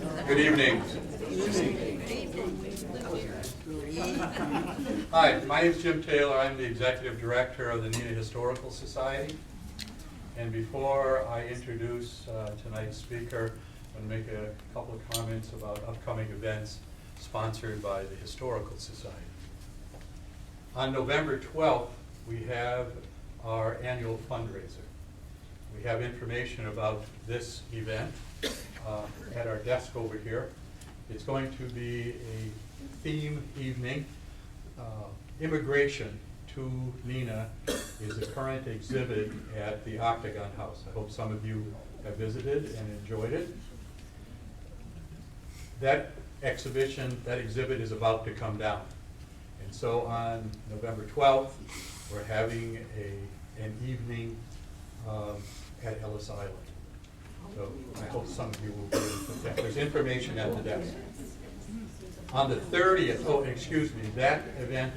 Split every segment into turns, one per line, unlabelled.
Good evening. Hi, my name is Jim Taylor. I'm the Executive Director of the Neenah Historical Society. And before I introduce tonight's speaker, I'm going to make a couple of comments about upcoming events sponsored by the Historical Society. On November 12th, we have our annual fundraiser. We have information about this event at our desk over here. It's going to be a theme evening. Immigration to Neenah is the current exhibit at the Octagon House. I hope some of you have visited and enjoyed it. That exhibit is about to come down. And so on November 12th, we're having an evening at Ellis Island. So I hope some of you will be able to attend. There's information at the desk. On the 30th, that event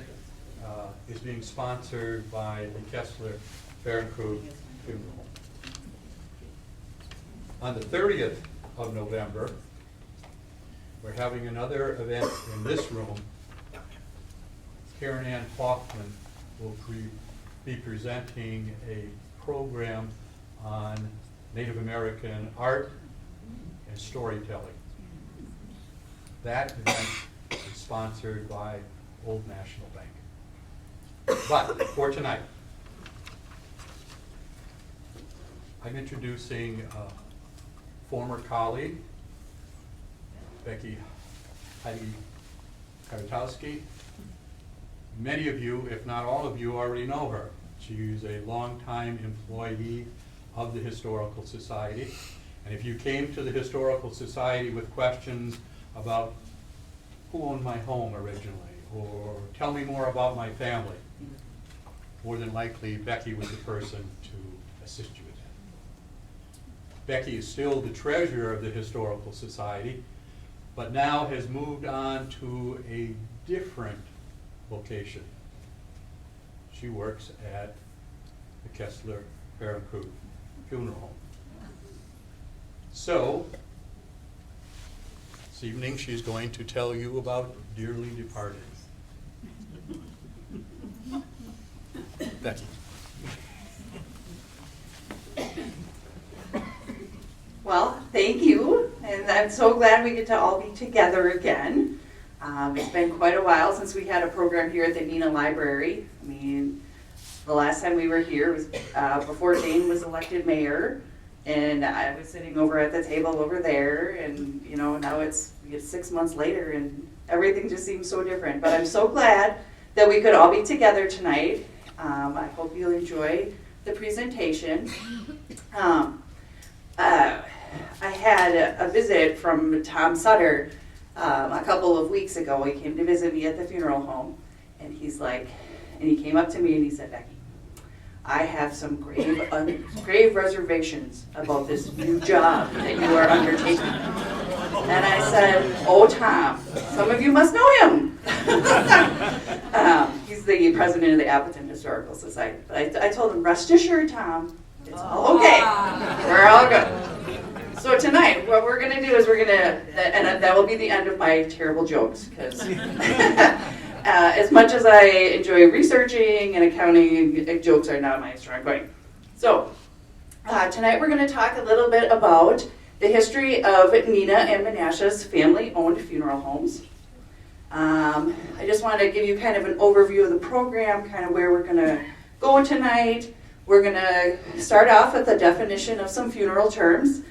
is being sponsored by the Kessler Funeral Home. On the 30th of November, we're having another event in this room. Karen Ann Hoffman will be presenting a program on Native American art and storytelling. That event is sponsored by Old National Bank. But for tonight, I'm introducing a former colleague, Becky Heidke Kwiatkowski. Many of you, if not all of you, already know her. She's a longtime employee of the Historical Society. And if you came to the Historical Society with questions about who owned my home originally, or tell me more about my family, more than likely Becky was the person to assist you with that. Becky is still the treasurer of the Historical Society, but now has moved on to a different location. She works at the Kessler Funeral Home. So, this evening she's going to tell you about dearly departed. Becky.
Well, thank you, and I'm so glad we get to all be together again. It's been quite a while since we had a program here at the Neenah Library. I mean, the last time we were here was before Jane was elected mayor, and I was sitting over at the table over there, and now it's 6 months later, and everything just seems so different. But I'm so glad that we could all be together tonight. I hope you'll enjoy the presentation. I had a visit from Tom Sutter a couple of weeks ago. He came to visit me at the funeral home, and he came up to me and he said, "Becky, I have some grave reservations about this new job that you are undertaking." And I said, "Oh, Tom, some of you must know him." He's the president of the Appleton Historical Society. But I told him, "Rest assured, Tom, it's all okay. We're all good." So tonight, what we're going to do is and that will be the end of my terrible jokes, because as much as I enjoy researching and accounting, jokes are not my strong point. So tonight we're going to talk a little bit about the history of Neenah and Menasha's family-owned funeral homes. I just wanted to give you kind of an overview of the program, kind of where we're going to go tonight. We're going to start off with a definition of some funeral terms.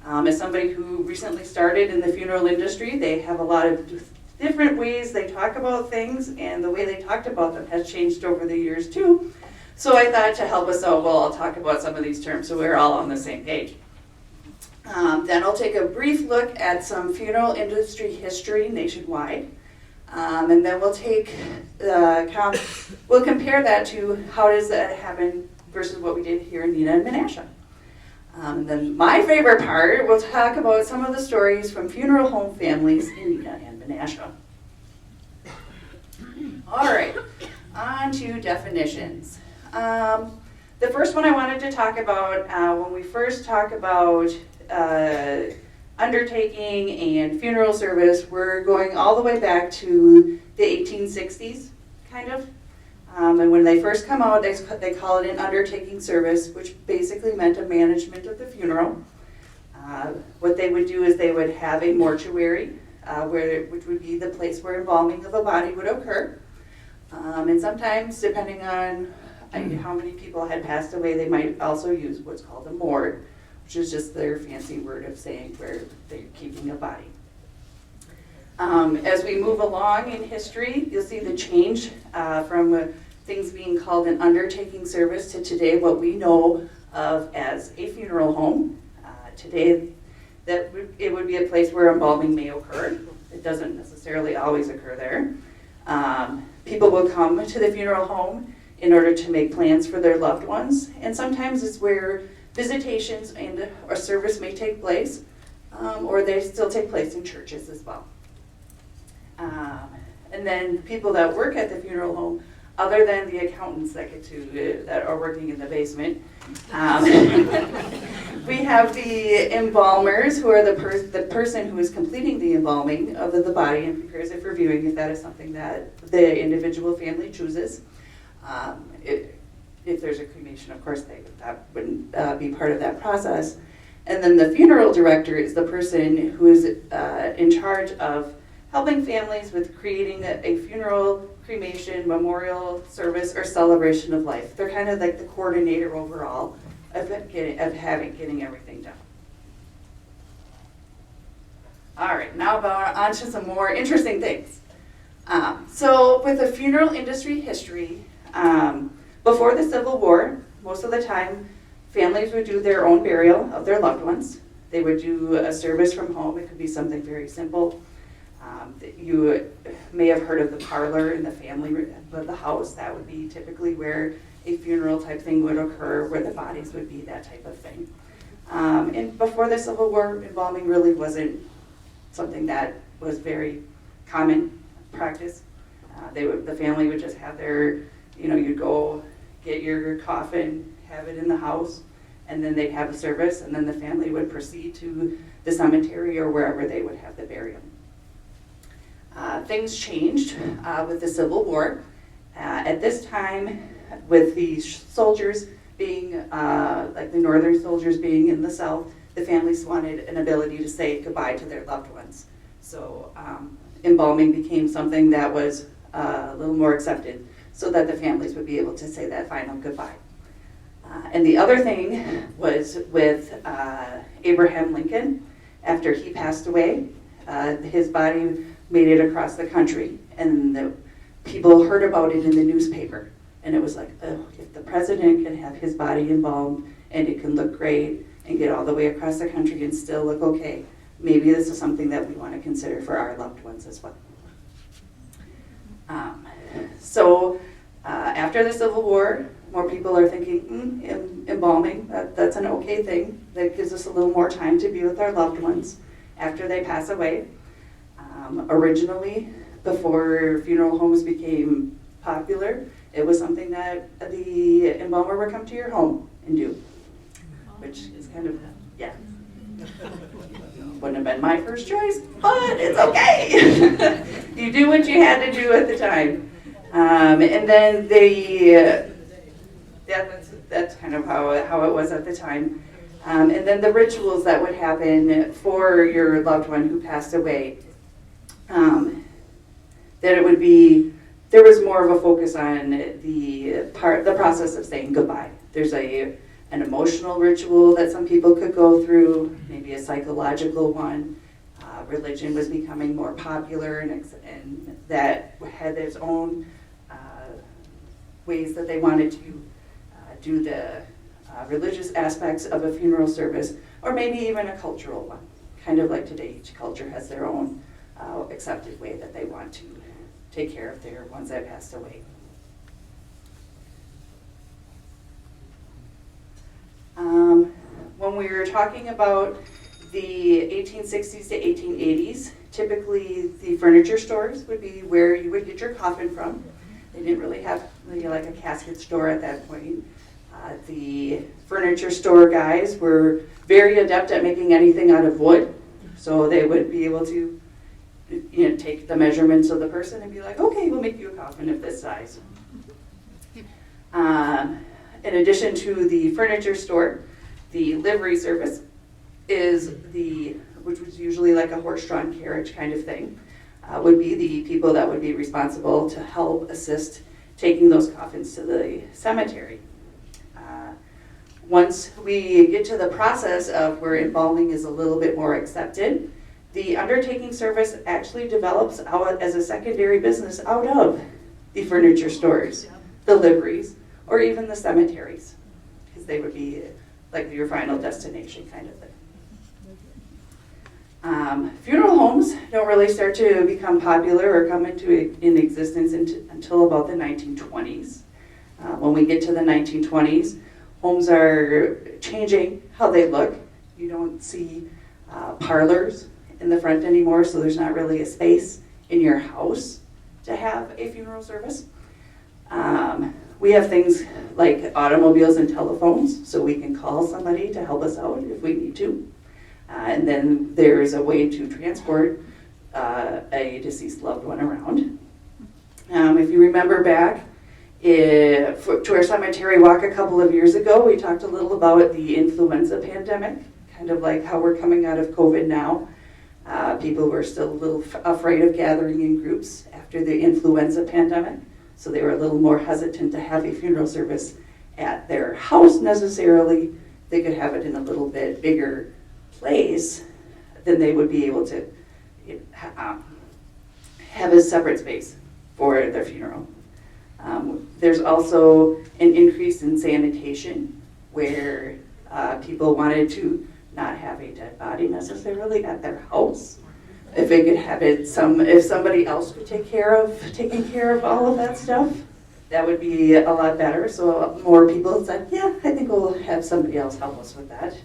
As somebody who recently started in the funeral industry, they have a lot of different ways they talk about things, and the way they talked about them has changed over the years too. So I thought to help us out, I'll talk about some of these terms so we're all on the same page. Then I'll take a brief look at some funeral industry history nationwide. And then we'll we'll compare that to how does that happen versus what we did here in Neenah and Menasha. Then my favorite part, we'll talk about some of the stories from funeral home families in Neenah and Menasha. All right, on to definitions. The first one I wanted to talk about, when we first talk about undertaking and funeral service, we're going all the way back to the 1860s, kind of. And when they first come out, they call it an undertaking service, which basically meant a management of the funeral. What they would do is they would have a mortuary, which would be the place where embalming of a body would occur. And sometimes, depending on how many people had passed away, they might also use what's called a morgue, which is just their fancy word of saying where they're keeping a body. As we move along in history, you'll see the change from things being called an undertaking service to today what we know of as a funeral home. Today, it would be a place where embalming may occur. It doesn't necessarily always occur there. People will come to the funeral home in order to make plans for their loved ones, and sometimes it's where visitations and a service may take place, or they still take place in churches as well. And then people that work at the funeral home, other than the accountants that are working in the basement, we have the embalmers, who are the person who is completing the embalming of the body and prepares it for viewing if that is something that the individual family chooses. If there's a cremation, of course, that wouldn't be part of that process. And then the funeral director is the person who is in charge of helping families with creating a funeral, cremation, memorial service, or celebration of life. They're kind of like the coordinator overall of getting everything done. All right, now on to some more interesting things. So with the funeral industry history, before the Civil War, most of the time, families would do their own burial of their loved ones. They would do a service from home. It could be something very simple. You may have heard of the parlor in the family of the house. That would be typically where a funeral type thing would occur, where the bodies would be, that type of thing. And before the Civil War, embalming really wasn't something that was very common practice. The family would just have their, you'd go get your coffin, have it in the house, and then they'd have a service, and then the family would proceed to the cemetery or wherever they would have the burial. Things changed with the Civil War. At this time, with the soldiers being, like the northern soldiers being in the South, the families wanted an ability to say goodbye to their loved ones. So embalming became something that was a little more accepted, so that the families would be able to say that final goodbye. And the other thing was with Abraham Lincoln. After he passed away, his body made it across the country, and the people heard about it in the newspaper. And it was like, oh, if the president can have his body embalmed and it can look great and get all the way across the country and still look okay, maybe this is something that we want to consider for our loved ones as well. So after the Civil War, more people are thinking, embalming, that's an okay thing. That gives us a little more time to be with our loved ones after they pass away. Originally, before funeral homes became popular, it was something that the embalmer would come to your home and do, which is kind of, yeah. Wouldn't have been my first choice, but it's okay. You do what you had to do at the time. And then that's kind of how it was at the time. And then the rituals that would happen for your loved one who passed away, that it would be, there was more of a focus on the process of saying goodbye. There's an emotional ritual that some people could go through, maybe a psychological one. Religion was becoming more popular, and that had its own ways that they wanted to do the religious aspects of a funeral service, or maybe even a cultural one. Kind of like today, each culture has their own accepted way that they want to take care of their ones that passed away. When we were talking about the 1860s to 1880s, typically the furniture stores would be where you would get your coffin from. They didn't really have like a casket store at that point. The furniture store guys were very adept at making anything out of wood. So they would be able to, take the measurements of the person and be like, okay, we'll make you a coffin of this size. In addition to the furniture store, the livery service is which was usually like a horse-drawn carriage kind of thing, would be the people that would be responsible to help assist taking those coffins to the cemetery. Once we get to the process of where embalming is a little bit more accepted, the undertaking service actually develops out as a secondary business out of the furniture stores, the liveries, or even the cemeteries, because they would be like your final destination kind of thing. Funeral homes don't really start to become popular or come into existence until about the 1920s. When we get to the 1920s, homes are changing how they look. You don't see parlors in the front anymore, so there's not really a space in your house to have a funeral service. We have things like automobiles and telephones, so we can call somebody to help us out if we need to. And then there's a way to transport a deceased loved one around. If you remember back to our cemetery walk a couple of years ago, we talked a little about the influenza pandemic, kind of like how we're coming out of COVID now. People were still a little afraid of gathering in groups after the influenza pandemic, so they were a little more hesitant to have a funeral service at their house necessarily. They could have it in a little bit bigger place, then they would be able to have a separate space for their funeral. There's also an increase in sanitation where people wanted to not have a dead body necessarily at their house. If they could have it, if somebody else could taking care of all of that stuff, that would be a lot better. So more people said, yeah, I think we'll have somebody else help us with that.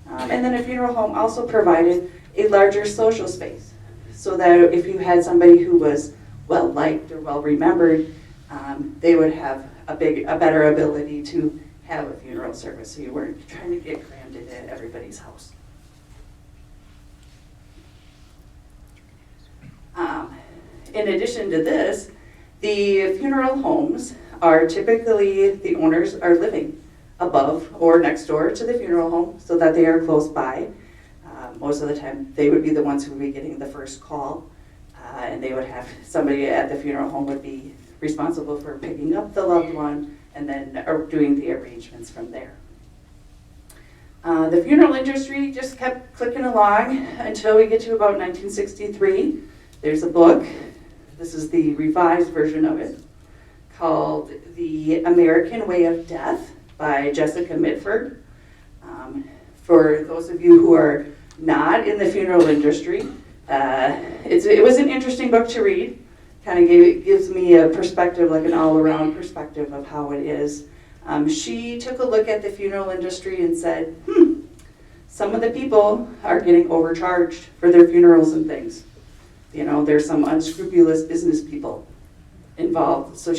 And then a funeral home also provided a larger social space, so that if you had somebody who was well liked or well remembered, they would have a better ability to have a funeral service, so you weren't trying to get crammed into everybody's house. In addition to this, the funeral homes are typically, the owners are living above or next door to the funeral home so that they are close by. Most of the time, they would be the ones who would be getting the first call, and they would have somebody at the funeral home would be responsible for picking up the loved one and then doing the arrangements from there. The funeral industry just kept clicking along until we get to about 1963. There's a book, this is the revised version of it, called The American Way of Death by Jessica Mitford. For those of you who are not in the funeral industry, it was an interesting book to read. Kind of gives me a perspective, like an all-around perspective of how it is. She took a look at the funeral industry and said, some of the people are getting overcharged for their funerals and things. You know, there's some unscrupulous business people involved. So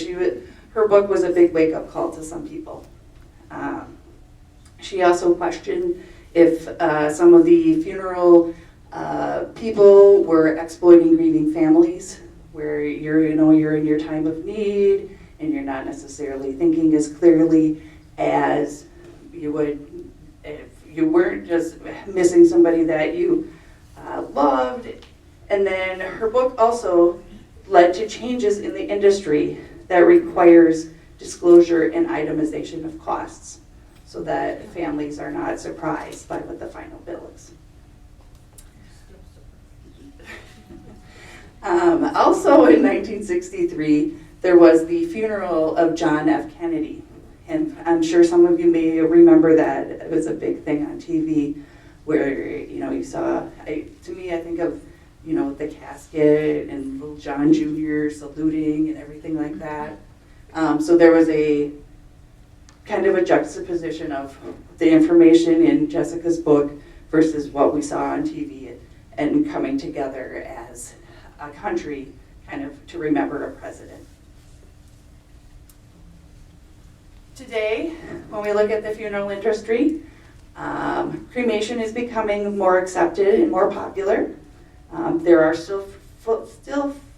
her book was a big wake-up call to some people. She also questioned if some of the funeral people were exploiting grieving families, where you're in your time of need and you're not necessarily thinking as clearly as you would if you weren't just missing somebody that you loved. And then her book also led to changes in the industry that requires disclosure and itemization of costs, so that families are not surprised by what the final bill is. Also in 1963, there was the funeral of John F. Kennedy. And I'm sure some of you may remember that. It was a big thing on TV where, you saw, to me, I think of, the casket and little John Jr. saluting and everything like that. So there was a kind of a juxtaposition of the information in Jessica's book versus what we saw on TV and coming together as a country kind of to remember a president. Today, when we look at the funeral industry, Cremation is becoming more accepted and more popular. There are still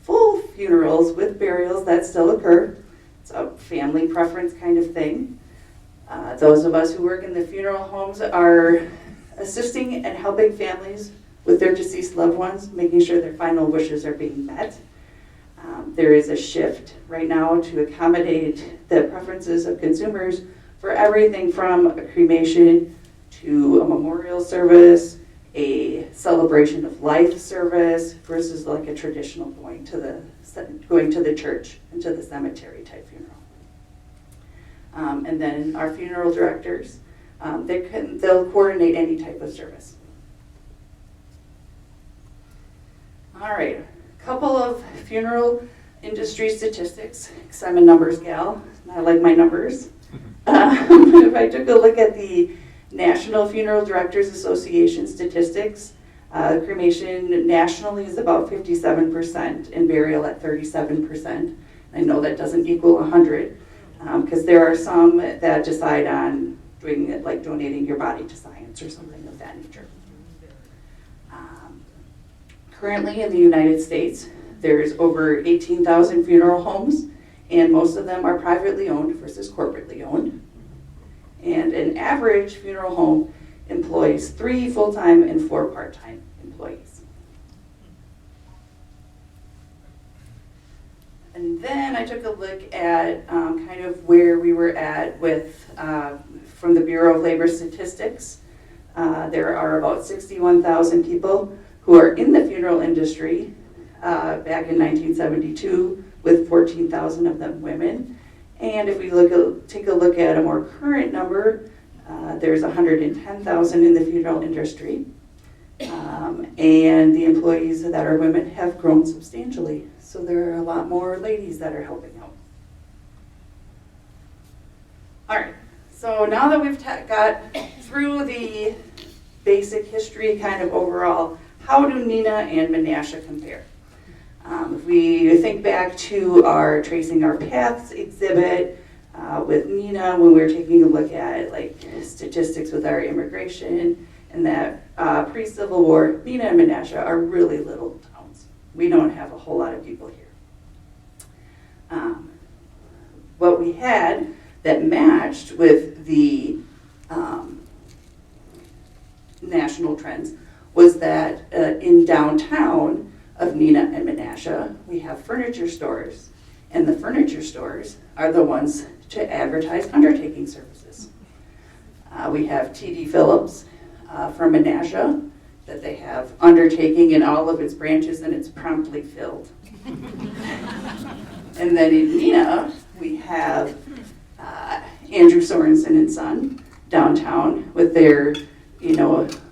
full funerals with burials that still occur. It's a family preference kind of thing. Those of us who work in the funeral homes are assisting and helping families with their deceased loved ones, making sure their final wishes are being met. There is a shift right now to accommodate the preferences of consumers for everything from a cremation to a memorial service, a celebration of life service, versus like a traditional going to the church and to the cemetery type funeral. And then our funeral directors, they'll coordinate any type of service. All right, a couple of funeral industry statistics, because I'm a numbers gal, and I like my numbers. If I took a look at the National Funeral Directors Association statistics, cremation nationally is about 57% and burial at 37%. I know that doesn't equal 100, because there are some that decide on doing it like donating your body to science or something of that nature. Currently in the United States, there's over 18,000 funeral homes, and most of them are privately owned versus corporately owned. And an average funeral home employs 3 full-time and 4 part-time employees. And then I took a look at kind of where we were at with, from the Bureau of Labor Statistics. There are about 61,000 people who are in the funeral industry back in 1972, with 14,000 of them women. And if we take a look at a more current number, there's 110,000 in the funeral industry. And the employees that are women have grown substantially. So there are a lot more ladies that are helping out. All right, so now that we've got through the basic history kind of overall, how do Neenah and Menasha compare? If we think back to our Tracing Our Paths exhibit with Neenah, when we were taking a look at like statistics with our immigration and that pre-Civil War, Neenah and Menasha are really little towns. We don't have a whole lot of people here. What we had that matched with the national trends was that in downtown of Neenah and Menasha, we have furniture stores, and the furniture stores are the ones to advertise undertaking services. We have T.D. Phillips from Menasha, that they have undertaking in all of its branches, and it's promptly filled. And then in Neenah, we have Andrew Sorenson and Son downtown with their,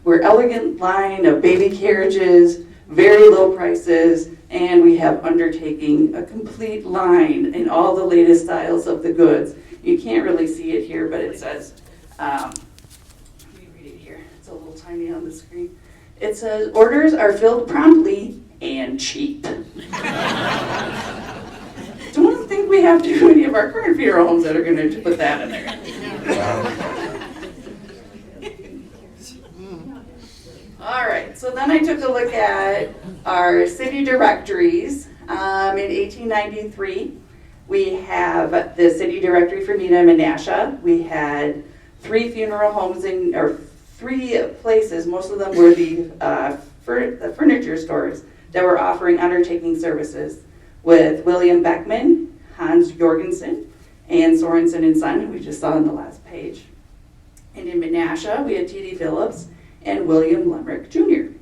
we're elegant line of baby carriages, very low prices, and we have undertaking a complete line in all the latest styles of the goods. You can't really see it here, but it says, let me read it here. It's a little tiny on the screen. It says, orders are filled promptly and cheap. Don't think we have too many of our current funeral homes that are going to put that in there. All right, so then I took a look at our city directories. In 1893, we have the city directory for Neenah and Menasha. We had 3 funeral homes or 3 places. Most of them were the furniture stores that were offering undertaking services with William Beckman, Hans Jorgensen, and Sorenson and Son, who we just saw on the last page. And in Menasha, we had T.D. Phillips and William Laemmrich Jr.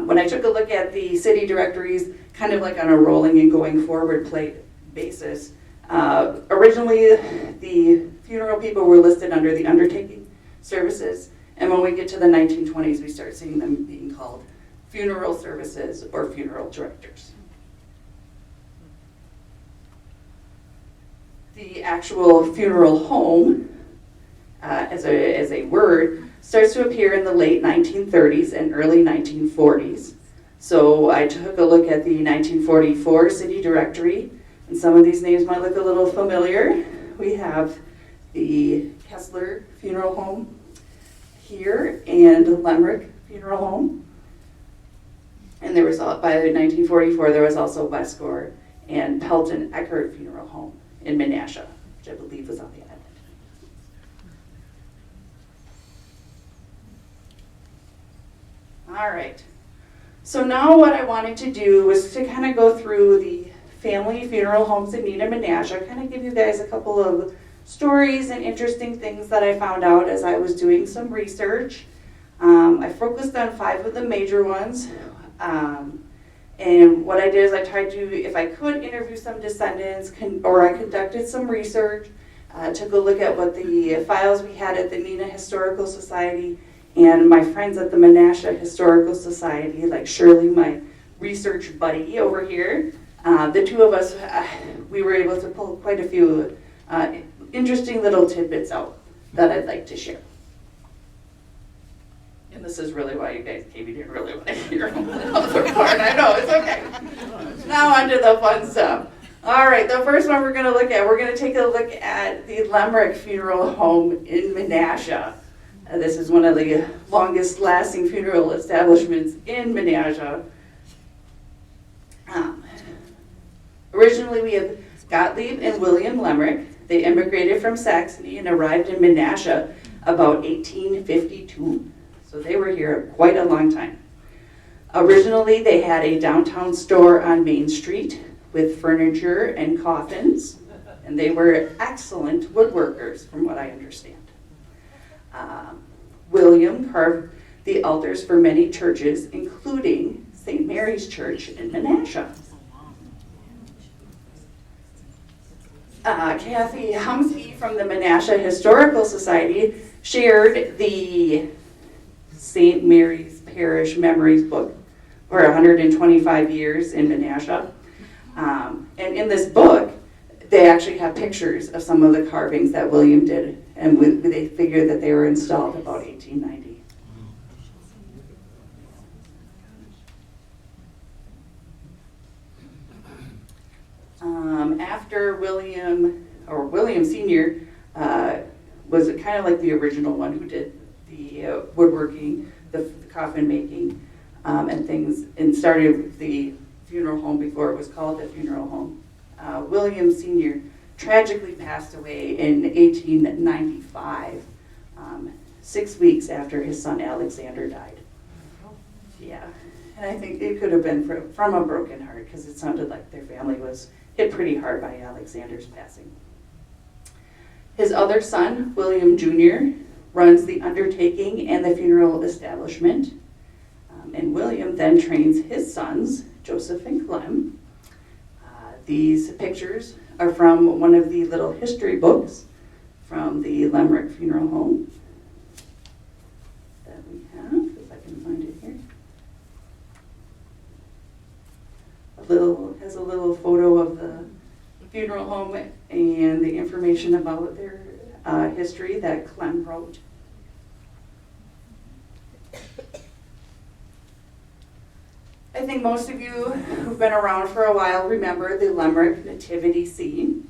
When I took a look at the city directories, kind of like on a rolling and going forward basis, originally the funeral people were listed under the undertaking services, and when we get to the 1920s, we start seeing them being called funeral services or funeral directors. The actual funeral home, as a word, starts to appear in the late 1930s and early 1940s. So I took a look at the 1944 city directory, and some of these names might look a little familiar. We have the Kessler Funeral Home, here and Laemmrich Funeral Home. And there was, by 1944, there was also Westgor and Pelton Eckert Funeral Home in Menasha, which I believe was on the island. All right. So now what I wanted to do was to kind of go through the family funeral homes in Neenah and Menasha, kind of give you guys a couple of stories and interesting things that I found out as I was doing some research. I focused on 5 of the major ones. And what I did is I tried to, if I could, interview some descendants, or I conducted some research, took a look at what the files we had at the Neenah Historical Society and my friends at the Menasha Historical Society, like Shirley, my research buddy over here. The two of us, we were able to pull quite a few interesting little tidbits out that I'd like to share. And this is really why you guys came in here, really want to hear the other part. I know, it's okay. Now on to the fun stuff. All right, the first one we're going to look at, we're going to take a look at the Laemmrich Funeral Home in Menasha. This is one of the longest lasting funeral establishments in Menasha. Originally we have Gottlieb and William Laemmrich. They immigrated from Saxony and arrived in Menasha about 1852. So they were here quite a long time. Originally they had a downtown store on Main Street with furniture and coffins, and they were excellent woodworkers from what I understand. William carved the altars for many churches, including St. Mary's Church in Menasha. Kathy Humsky from the Menasha Historical Society shared the St. Mary's Parish Memories book for 125 years in Menasha. And in this book, they actually have pictures of some of the carvings that William did, and they figured that they were installed about 1890. After William Sr. Was kind of like the original one who did the woodworking, the coffin making, and things, and started the funeral home before it was called the funeral home. William Sr. tragically passed away in 1895, 6 weeks after his son Alexander died. Yeah, and I think it could have been from a broken heart, because it sounded like their family was hit pretty hard by Alexander's passing. His other son, William Jr., runs the undertaking and the funeral establishment. And William then trains his sons, Joseph and Clem. These pictures are from one of the little history books from the Laemmrich Funeral Home that we have, if I can find it here. Has a little photo of the funeral home and the information about their history that Clem wrote. I think most of you who've been around for a while remember the Laemmrich nativity scene.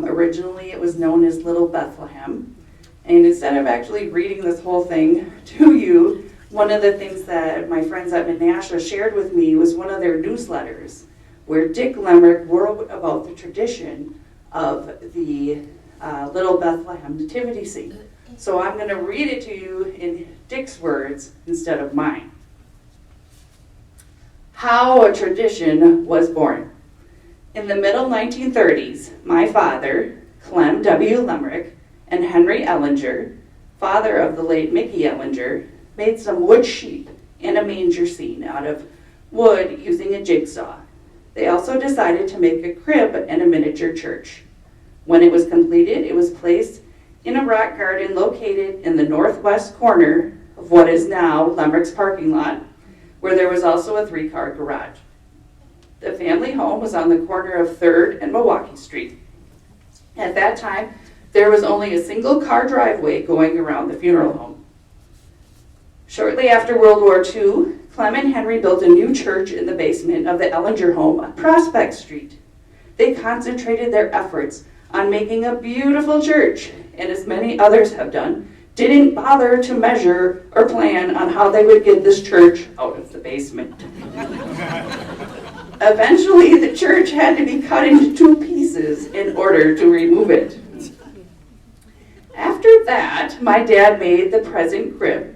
Originally it was known as Little Bethlehem. And instead of actually reading this whole thing to you, one of the things that my friends at Menasha shared with me was one of their newsletters where Dick Laemmrich wrote about the tradition of the Little Bethlehem nativity scene. So I'm going to read it to you in Dick's words instead of mine. How a tradition was born. In the middle 1930s, my father, Clem W. Laemmrich, and Henry Ellinger, father of the late Mickey Ellinger, made some wood sheep and a manger scene out of wood using a jigsaw. They also decided to make a crib and a miniature church. When it was completed, it was placed in a rock garden located in the northwest corner of what is now Laemmrich's parking lot, where there was also a 3-car garage. The family home was on the corner of 3rd and Milwaukee Street. At that time, there was only a single-car driveway going around the funeral home. Shortly after World War II, Clem and Henry built a new church in the basement of the Ellinger home on Prospect Street. They concentrated their efforts on making a beautiful church, and as many others have done, didn't bother to measure or plan on how they would get this church out of the basement. Eventually, the church had to be cut into 2 pieces in order to remove it. After that, my dad made the present crib.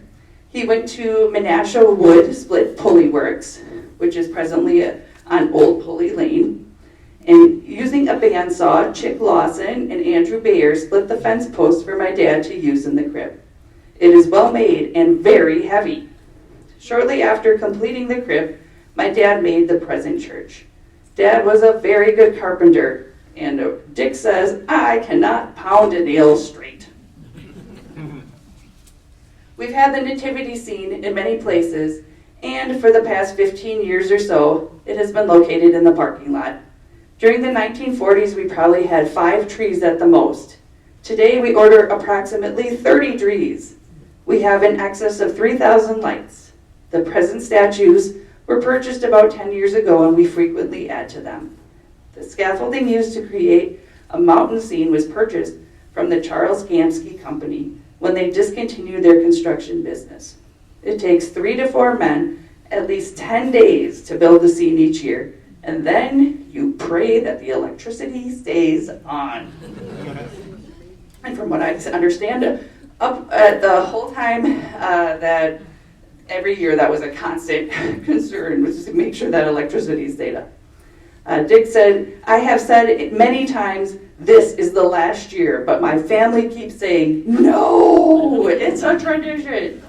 He went to Menasha Wood Split Pulley Works, which is presently on Old Pulley Lane. And using a bandsaw, Chick Lawson and Andrew Bayer split the fence posts for my dad to use in the crib. It is well made and very heavy. Shortly after completing the crib, my dad made the present church. Dad was a very good carpenter, and Dick says, I cannot pound a nail straight. We've had the nativity scene in many places, and for the past 15 years or so, it has been located in the parking lot. During the 1940s, we probably had 5 trees at the most. Today, we order approximately 30 trees. We have in excess of 3,000 lights. The present statues were purchased about 10 years ago, and we frequently add to them. The scaffolding used to create a mountain scene was purchased from the Charles Gamsky Company when they discontinued their construction business. It takes 3 to 4 men at least 10 days to build the scene each year, and then you pray that the electricity stays on. And from what I understand, up at the whole time that every year that was a constant concern, was to make sure that electricity stayed up. Dick said, I have said it many times, this is the last year, but my family keeps saying, no, it's a tradition.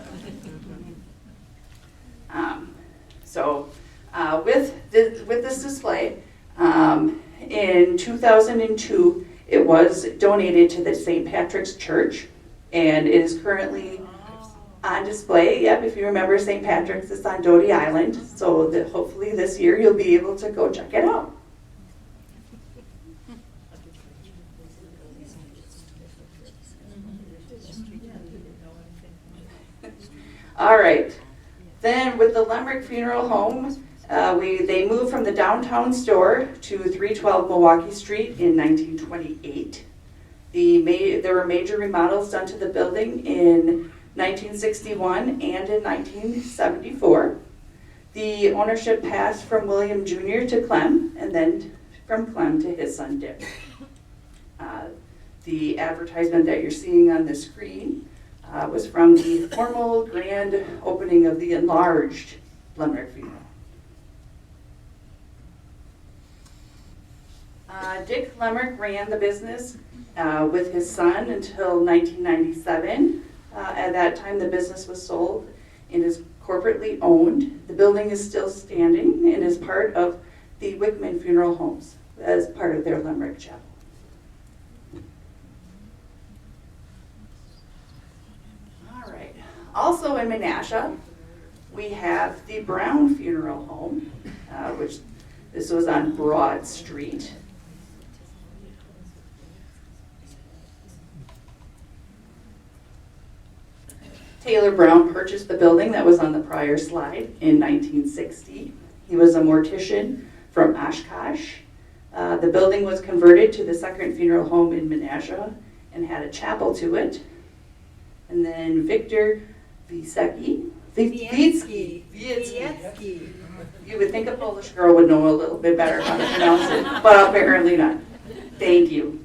With this display, in 2002, it was donated to the St. Patrick's Church, and it is currently on display. Yep, if you remember St. Patrick's, it's on Doty Island, so that hopefully this year you'll be able to go check it out. All right, then with the Laemmrich Funeral Home, they moved from the downtown store to 312 Milwaukee Street in 1928. There were major remodels done to the building in 1961 and in 1974. The ownership passed from William Jr. to Clem, and then from Clem to his son Dick. The advertisement that you're seeing on the screen was from the formal grand opening of the enlarged Laemmrich Funeral. Dick Laemmrich ran the business with his son until 1997. At that time, the business was sold and is corporately owned. The building is still standing and is part of the Wickman Funeral Homes as part of their Laemmrich Chapel. All right. Also in Menasha, we have the Brown Funeral Home, which this was on Broad Street. Taylor Brown purchased the building that was on the prior slide in 1960. He was a mortician from Oshkosh. The building was converted to the second funeral home in Menasha and had a chapel to it. And then Victor Kwiatkowski. You would think a Polish girl would know a little bit better how to pronounce it, but apparently not. Thank you.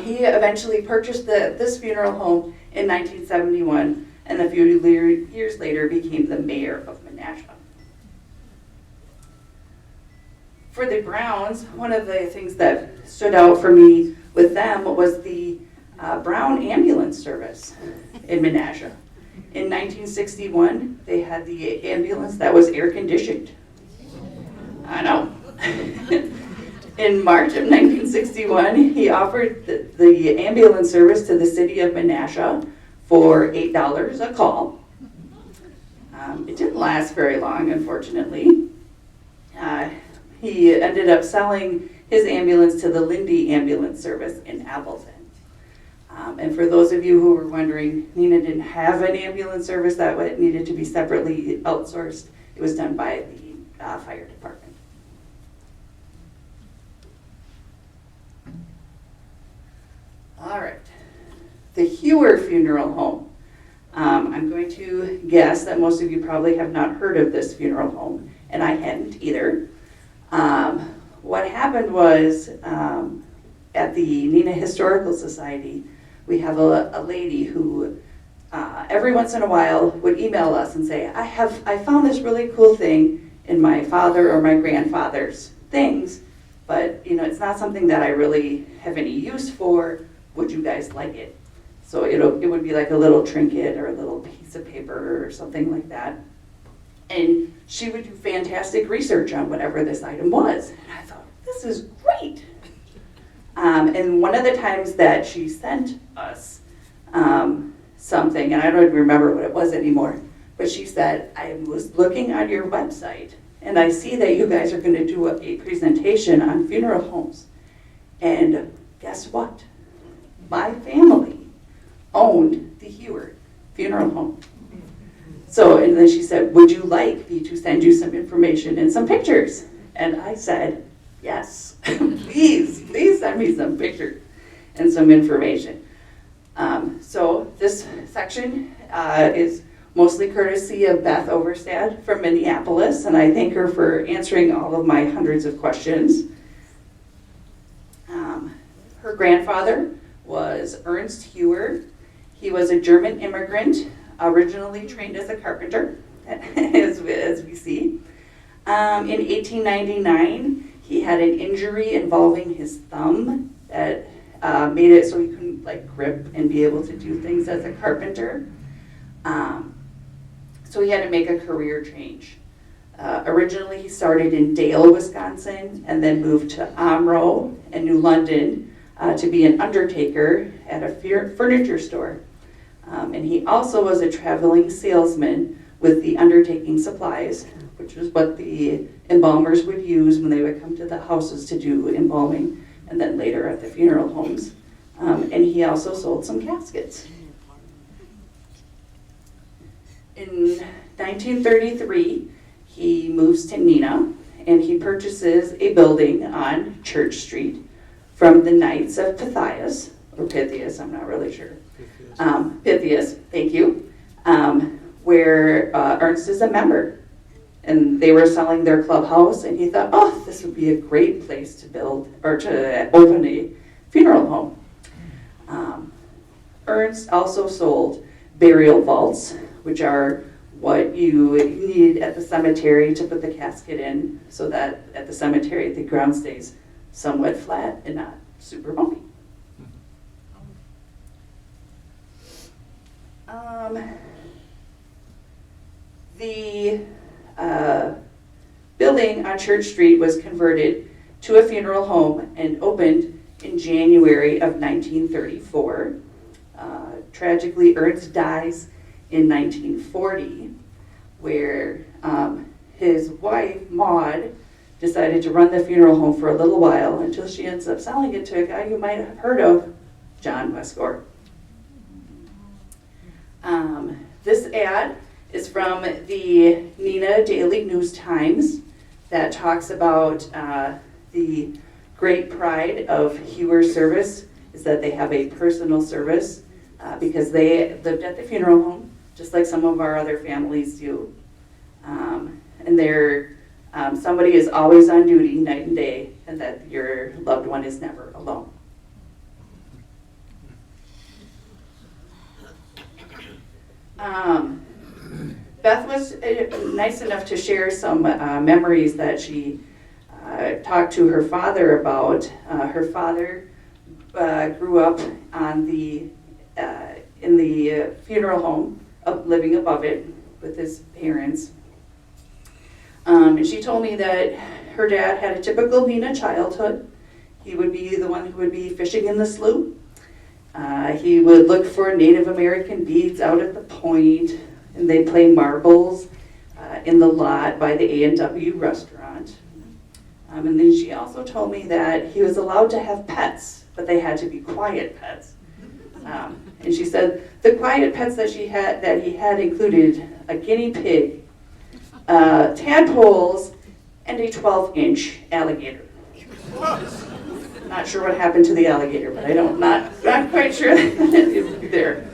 He eventually purchased this funeral home in 1971, and a few years later became the mayor of Menasha. For the Browns, one of the things that stood out for me with them was the Brown ambulance service in Menasha. In 1961, they had the ambulance that was air conditioned. I know. In March of 1961, he offered the ambulance service to the city of Menasha for $8 a call. It didn't last very long, unfortunately. He ended up selling his ambulance to the Lindy Ambulance Service in Appleton. And for those of you who were wondering, Neenah didn't have an ambulance service that needed to be separately outsourced. It was done by the fire department. All right. The Hewer Funeral Home. I'm going to guess that most of you probably have not heard of this funeral home, and I hadn't either. What happened was, at the Neenah Historical Society, we have a lady who every once in a while would email us and say, I found this really cool thing in my father or my grandfather's things, but it's not something that I really have any use for. Would you guys like it? So it would be like a little trinket or a little piece of paper or something like that. And she would do fantastic research on whatever this item was. And I thought, this is great. And one of the times that she sent us something, and I don't even remember what it was anymore, but she said, I was looking on your website, and I see that you guys are going to do a presentation on funeral homes. And guess what? My family owned the Hewer Funeral Home. So, and then she said, would you like me to send you some information and some pictures? And I said, yes, please send me some pictures and some information. So this section is mostly courtesy of Beth Overstad from Minneapolis, and I thank her for answering all of my hundreds of questions. Her grandfather was Ernst Hewer. He was a German immigrant, originally trained as a carpenter, as we see. In 1899, he had an injury involving his thumb that made it so he couldn't grip and be able to do things as a carpenter. So he had to make a career change. Originally, he started in Dale, Wisconsin, and then moved to Omro and New London to be an undertaker at a furniture store. And he also was a traveling salesman with the undertaking supplies, which was what the embalmers would use when they would come to the houses to do embalming, and then later at the funeral homes. And he also sold some caskets. In 1933, he moves to Neenah, and he purchases a building on Church Street from the Knights of Pythias, or Pythias, I'm not really sure. Pythias, thank you, where Ernst is a member. And they were selling their clubhouse, and he thought, oh, this would be a great place to build, or to open a funeral home. Ernst also sold burial vaults, which are what you need at the cemetery to put the casket in, so that at the cemetery the ground stays somewhat flat and not super bumpy. The building on Church Street was converted to a funeral home and opened in January of 1934. Tragically, Ernst dies in 1940, where his wife, Maud, decided to run the funeral home for a little while until she ends up selling it to a guy you might have heard of, John Westgor. This ad is from the Neenah Daily News Times that talks about the great pride of Hewer service is that they have a personal service because they lived at the funeral home, just like some of our other families do. And they're, somebody is always on duty night and day, and that your loved one is never alone. Beth was nice enough to share some memories that she talked to her father about. Her father grew up on in the funeral home, living above it with his parents. And she told me that her dad had a typical Neenah childhood. He would be the one who would be fishing in the slough. He would look for Native American beads out at the point, and they'd play marbles in the lot by the A&W restaurant. And then she also told me that he was allowed to have pets, but they had to be quiet pets. And she said the quiet pets that he had included a guinea pig, tadpoles, and a 12-inch alligator. Not sure what happened to the alligator, but not quite sure it would be there.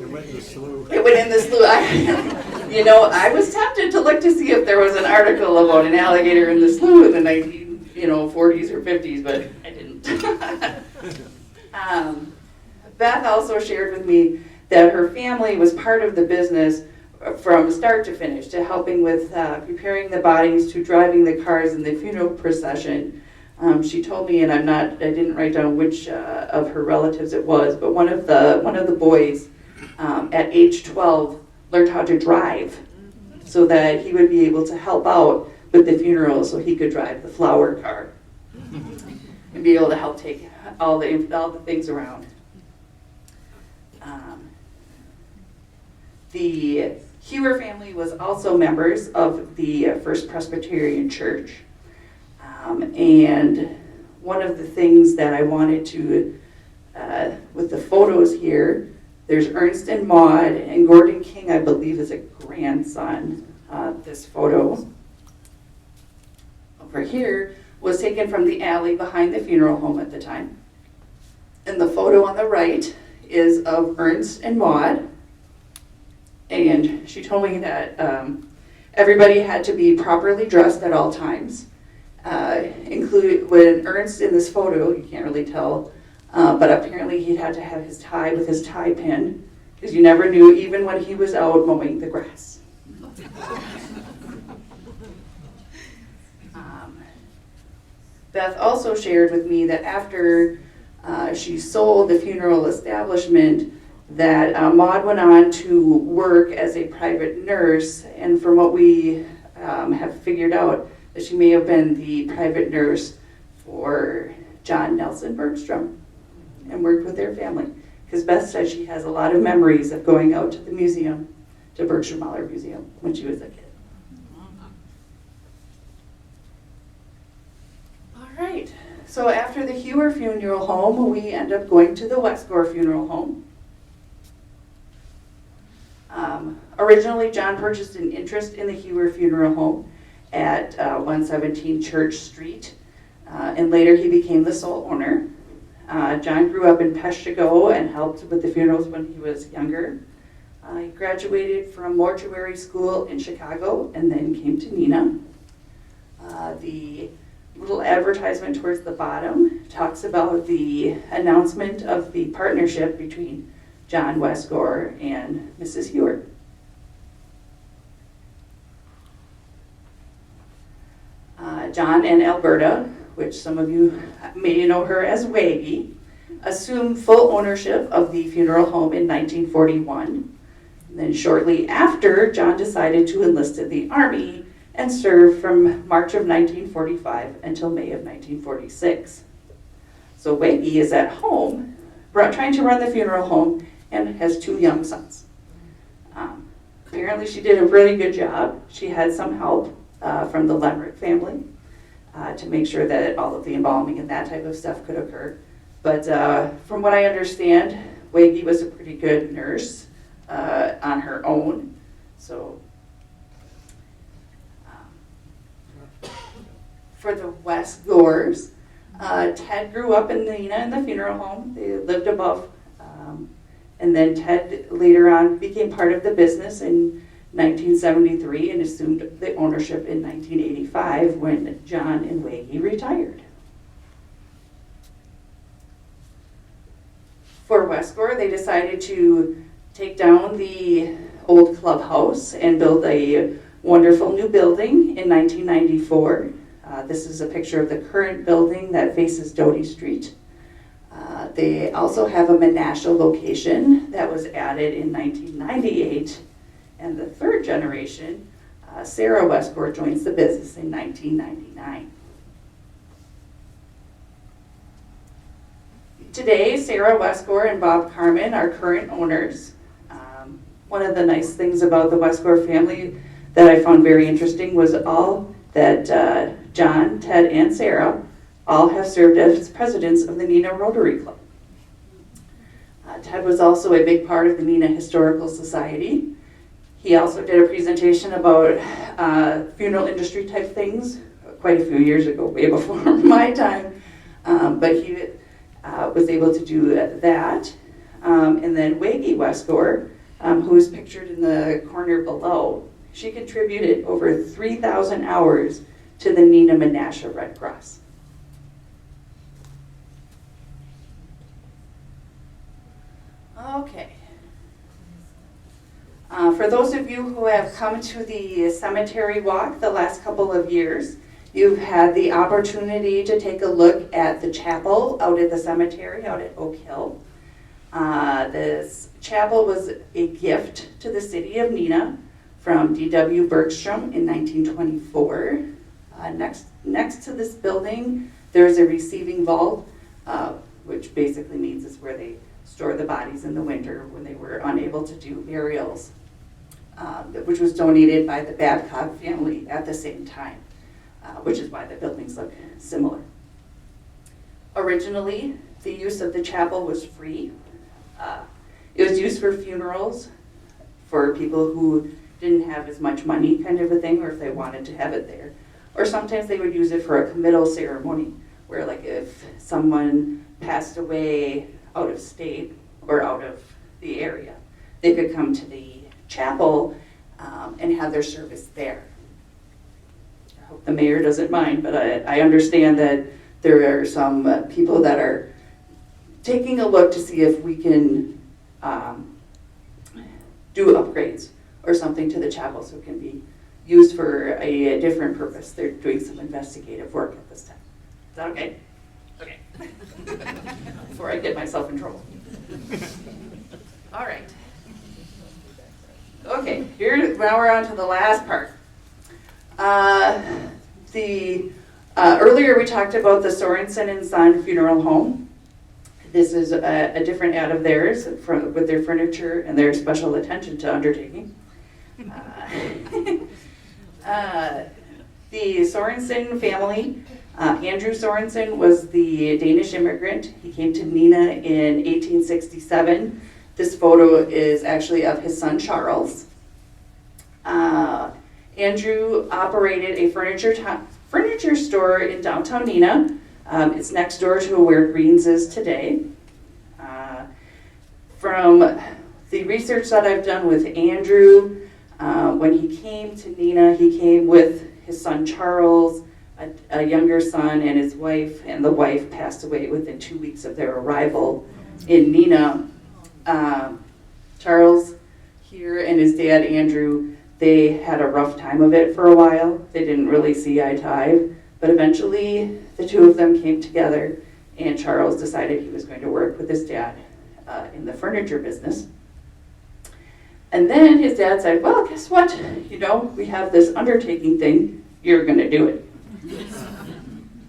It went in the slough.
It went in the slough. I was tempted to look to see if there was an article about an alligator in the slough in the 40s or 50s, but I didn't. Beth also shared with me that her family was part of the business from start to finish, to helping with preparing the bodies, to driving the cars in the funeral procession. She told me, and I didn't write down which of her relatives it was, but one of the boys at age 12 learned how to drive so that he would be able to help out with the funeral, so he could drive the flower car and be able to help take all the things around. The Hewer family was also members of the First Presbyterian Church. And one of the things that I wanted to, with the photos here, there's Ernst and Maud, and Gordon King, I believe, is a grandson. This photo over here was taken from the alley behind the funeral home at the time. And the photo on the right is of Ernst and Maud. And she told me that everybody had to be properly dressed at all times. Include when Ernst in this photo, you can't really tell, but apparently he had to have his tie with his tie pin, because you never knew, even when he was out mowing the grass. Beth also shared with me that after she sold the funeral establishment, that Maud went on to work as a private nurse, and from what we have figured out, that she may have been the private nurse for John Nelson Bergstrom and worked with their family. Because Beth said she has a lot of memories of going out to the museum, to Bergstrom Mahler Museum, when she was a kid. All right, so after the Hewer Funeral Home, we end up going to the Westgor Funeral Home. Originally, John purchased an interest in the Hewer Funeral Home at 117 Church Street, and later he became the sole owner. John grew up in Peshtigo and helped with the funerals when he was younger. He graduated from mortuary school in Chicago and then came to Neenah. The little advertisement towards the bottom talks about the announcement of the partnership between John Westgor and Mrs. Hewer. John and Alberta, which some of you may know her as Waggy, assumed full ownership of the funeral home in 1941. And then shortly after, John decided to enlist in the Army and served from March of 1945 until May of 1946. So Waggy is at home, trying to run the funeral home, and has 2 young sons. Apparently she did a really good job. She had some help from the Laemmrich family to make sure that all of the embalming and that type of stuff could occur. But from what I understand, Waggy was a pretty good nurse on her own. So for the Westgors, Ted grew up in Neenah in the funeral home. They lived above. And then Ted later on became part of the business in 1973 and assumed the ownership in 1985 when John and Waggy retired. For Westgor, they decided to take down the old clubhouse and build a wonderful new building in 1994. This is a picture of the current building that faces Doty Street. They also have a Menasha location that was added in 1998. And the third generation, Sarah Westgor, joins the business in 1999. Today, Sarah Westgor and Bob Carmen are current owners. One of the nice things about the Westgor family that I found very interesting was all that John, Ted, and Sarah all have served as presidents of the Neenah Rotary Club. Ted was also a big part of the Neenah Historical Society. He also did a presentation about funeral industry type things quite a few years ago, way before my time. But he was able to do that. And then Westgor, who is pictured in the corner below, she contributed over 3,000 hours to the Neenah and Menasha Red Cross. Okay. For those of you who have come to the cemetery walk the last couple of years, you've had the opportunity to take a look at the chapel out at the cemetery, out at Oak Hill. This chapel was a gift to the city of Neenah from D.W. Bergstrom in 1924. Next to this building, there's a receiving vault, which basically means it's where they store the bodies in the winter when they were unable to do burials, which was donated by the Babcock family at the same time, which is why the buildings look similar. Originally, the use of the chapel was free. It was used for funerals for people who didn't have as much money, kind of a thing, or if they wanted to have it there. Or sometimes they would use it for a committal ceremony, where like if someone passed away out of state or out of the area, they could come to the chapel and have their service there. I hope the mayor doesn't mind, but I understand that there are some people that are taking a look to see if we can do upgrades or something to the chapel so it can be used for a different purpose. They're doing some investigative work at this time. Is that okay? Okay. Before I get myself in trouble. All right. Okay, now we're on to the last part. Earlier we talked about the Sorenson and Son funeral home. This is a different ad of theirs with their furniture and their special attention to undertaking. The Sorenson family, Andrew Sorenson was the Danish immigrant. He came to Neenah in 1867. This photo is actually of his son Charles. Andrew operated a furniture store in downtown Neenah. It's next door to where Greens is today. From the research that I've done with Andrew, when he came to Neenah, he came with his son Charles, a younger son, and his wife, and the wife passed away within 2 weeks of their arrival in Neenah. Charles here and his dad Andrew, they had a rough time of it for a while. They didn't really see eye to eye, but eventually the two of them came together, and Charles decided he was going to work with his dad in the furniture business. And then his dad said, well, guess what? You know, we have this undertaking thing. You're going to do it.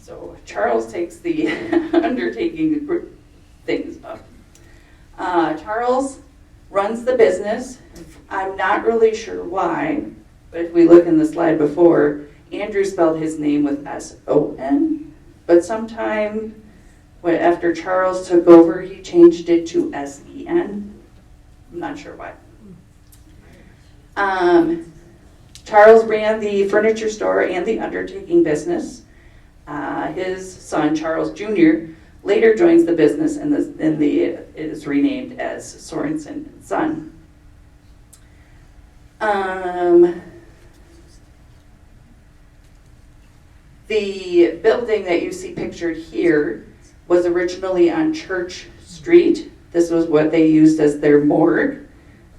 So Charles takes the undertaking things up. Charles runs the business. I'm not really sure why, but if we look in the slide before, Andrew spelled his name with S-O-N, but sometime after Charles took over, he changed it to S-E-N. I'm not sure why. Charles ran the furniture store and the undertaking business. His son, Charles Jr., later joins the business, and it is renamed as Sorenson and Son. The building that you see pictured here was originally on Church Street. This was what they used as their morgue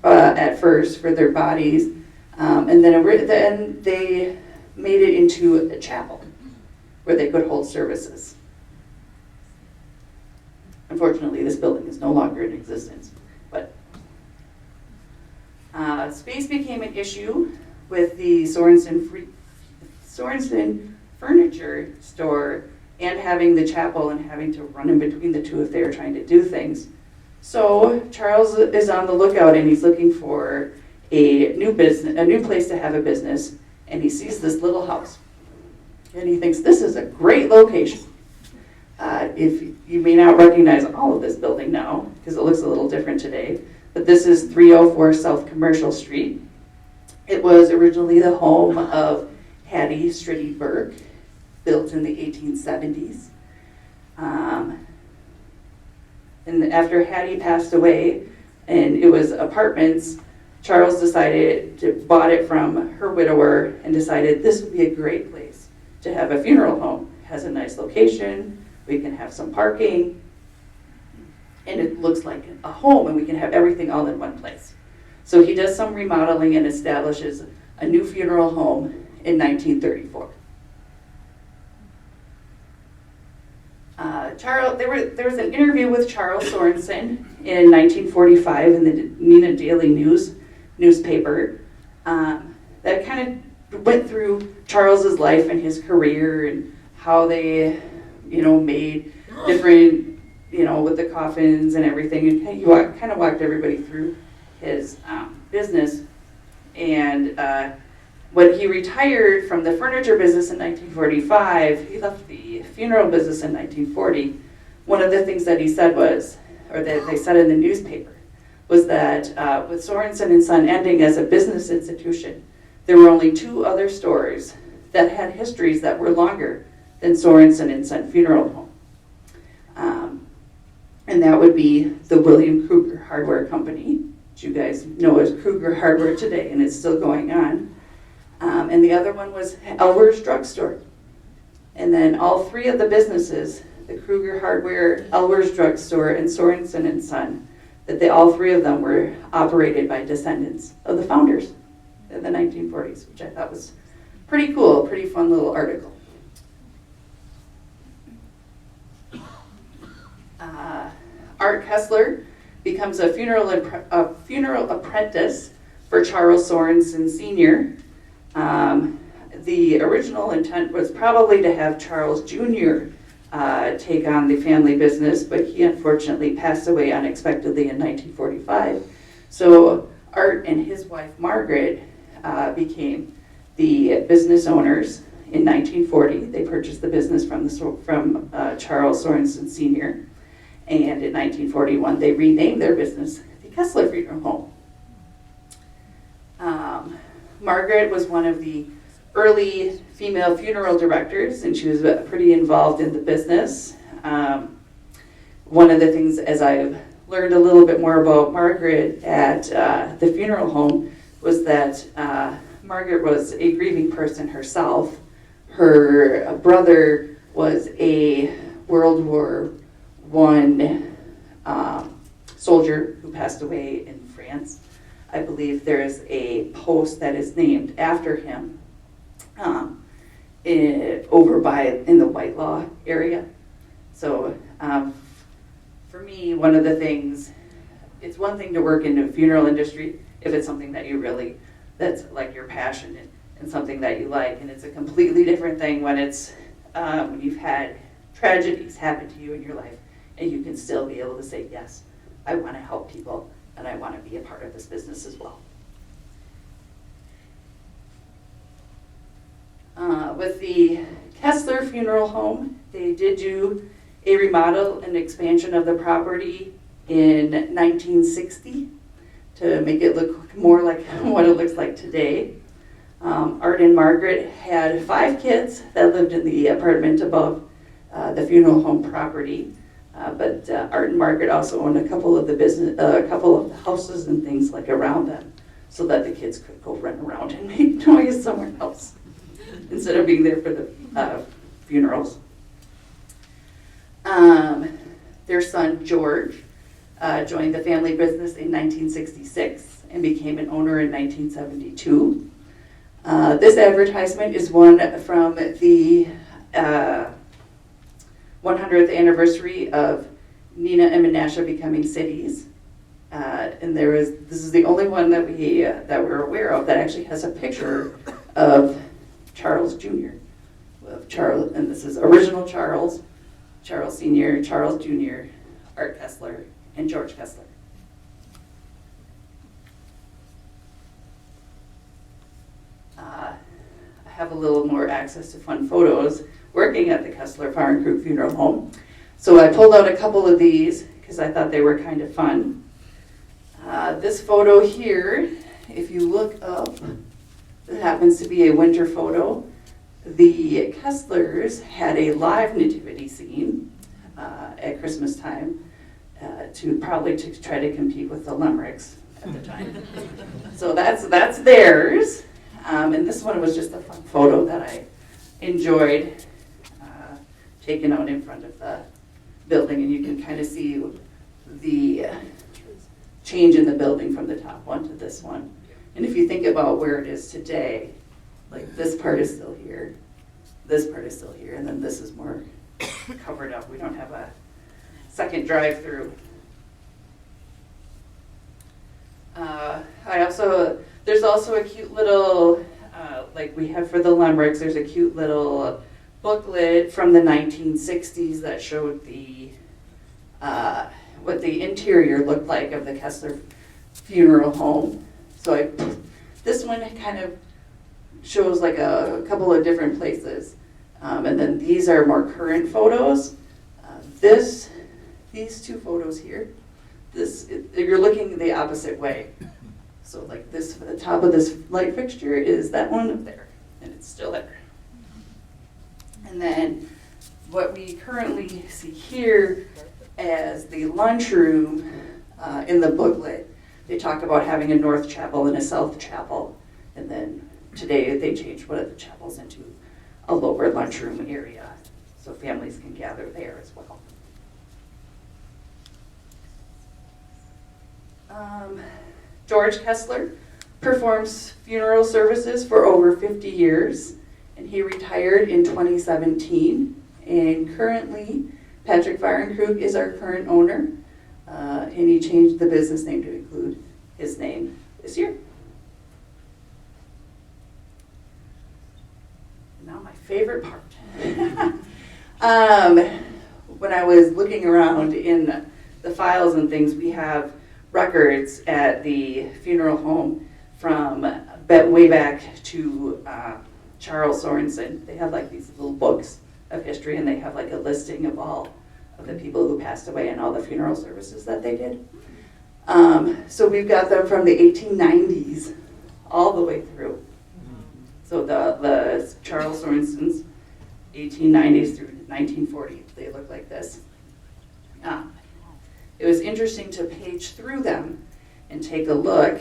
at first for their bodies. And then they made it into a chapel where they could hold services. Unfortunately, this building is no longer in existence. But space became an issue with the Sorenson furniture store and having the chapel and having to run in between the two if they were trying to do things. So Charles is on the lookout, and he's looking for a new place to have a business, and he sees this little house. And he thinks, this is a great location. If you may not recognize all of this building now, because it looks a little different today, but this is 304 South Commercial Street. It was originally the home of Hattie Stritty Burke, built in the 1870s. And after Hattie passed away, and it was apartments, Charles decided to bought it from her widower and decided this would be a great place to have a funeral home. It has a nice location, we can have some parking, and it looks like a home, and we can have everything all in one place. So he does some remodeling and establishes a new funeral home in 1934. There was an interview with Charles Sorenson in 1945 in the Neenah Daily newspaper that kind of went through Charles's life and his career and how they, made different, with the coffins and everything. And he kind of walked everybody through his business. And when he retired from the furniture business in 1945, he left the funeral business in 1940. One of the things that he said was, or that they said in the newspaper, was that with Sorenson and Son ending as a business institution, there were only 2 other stores that had histories that were longer than Sorenson and Son Funeral Home. And that would be the William Kruger Hardware Company, which you guys know as Kruger Hardware today, and it's still going on. And the other one was Elwer's Drugstore. And then all 3 of the businesses, the Kruger Hardware, Elwer's Drugstore, and Sorenson and Son, that all 3 of them were operated by descendants of the founders in the 1940s, which I thought was pretty cool, pretty fun little article. Art Kessler becomes a funeral apprentice for Charles Sorenson Sr. The original intent was probably to have Charles Jr. Take on the family business, but he unfortunately passed away unexpectedly in 1945. So Art and his wife Margaret became the business owners in 1940. They purchased the business from Charles Sorenson Sr. And in 1941, they renamed their business the Kessler Funeral Home. Margaret was one of the early female funeral directors, and she was pretty involved in the business. One of the things, as I've learned a little bit more about Margaret at the funeral home, was that Margaret was a grieving person herself. Her brother was a World War I soldier who passed away in France. I believe there is a post that is named after him over in the Whitelaw area. So for me, one of the things, it's one thing to work in the funeral industry if it's something that you really, that's like your passion and something that you like, and it's a completely different thing when it's when you've had tragedies happen to you in your life and you can still be able to say, yes, I want to help people and I want to be a part of this business as well. With the Kessler Funeral Home, they did do a remodel and expansion of the property in 1960 to make it look more like what it looks like today. Art and Margaret had 5 kids that lived in the apartment above the funeral home property. But Art and Margaret also owned a couple of the houses and things like around them, so that the kids could go run around and make noise somewhere else instead of being there for the funerals. Their son George joined the family business in 1966 and became an owner in 1972. This advertisement is one from the 100th anniversary of Neenah and Menasha becoming cities. And this is the only one that we're aware of that actually has a picture of Charles Jr. And this is original Charles Sr., Charles Jr., Art Kessler, and George Kessler. I have a little more access to fun photos working at the Kessler Farm Group Funeral Home. So I pulled out a couple of these because I thought they were kind of fun. This photo here, if you look up, it happens to be a winter photo. The Kesslers had a live nativity scene at Christmas time to try to compete with the Laemmrichs at the time. So that's theirs. And this one was just a fun photo that I enjoyed taking out in front of the building, and you can kind of see the change in the building from the top one to this one. And if you think about where it is today, like this part is still here, this part is still here, and then this is more covered up. We don't have a second drive-through. There's also a cute little, like we have for the Laemmrichs, there's a cute little booklet from the 1960s that showed the what the interior looked like of the Kessler funeral home. So this one kind of shows like a couple of different places. And then these are more current photos. These two photos here, you're looking the opposite way. So like this, the top of this light fixture is that one up there, and it's still there. And then what we currently see here as the lunchroom in the booklet, they talk about having a north chapel and a south chapel. And then today they changed one of the chapels into a lower lunchroom area, so families can gather there as well. George Kessler performs funeral services for over 50 years, and he retired in 2017. And currently, Patrick Fahrenkrug is our current owner, and he changed the business name to include his name this year. Now my favorite part. When I was looking around in the files and things, we have records at the funeral home from way back to Charles Sorenson. They have like these little books of history, and they have like a listing of all of the people who passed away and all the funeral services that they did. So we've got them from the 1890s all the way through. So the Charles Sorenson's 1890s through 1940, they look like this. It was interesting to page through them and take a look.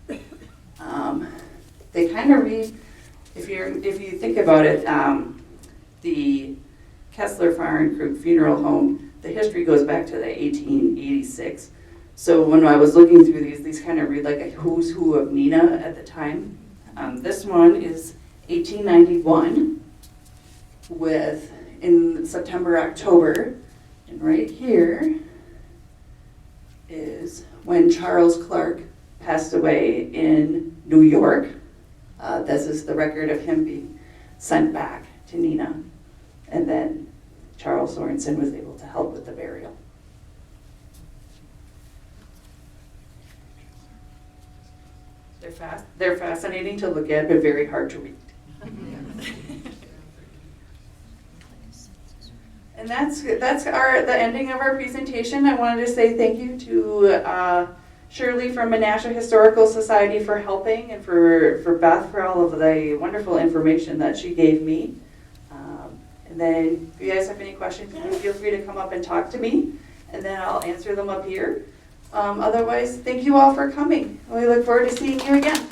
They kind of read, if you think about it, the Kessler Fahrenkrug Funeral Home, the history goes back to the 1886. So when I was looking through these kind of read like a who's who of Neenah at the time. This one is 1891 in September, October, and right here is when Charles Clark passed away in New York. This is the record of him being sent back to Neenah, and then Charles Sorenson was able to help with the burial. They're fascinating to look at, but very hard to read. And that's the ending of our presentation. I wanted to say thank you to Shirley from Menasha Historical Society for helping, and for Beth for all of the wonderful information that she gave me. And then if you guys have any questions, feel free to come up and talk to me, and then I'll answer them up here. Otherwise, thank you all for coming. We look forward to seeing you again.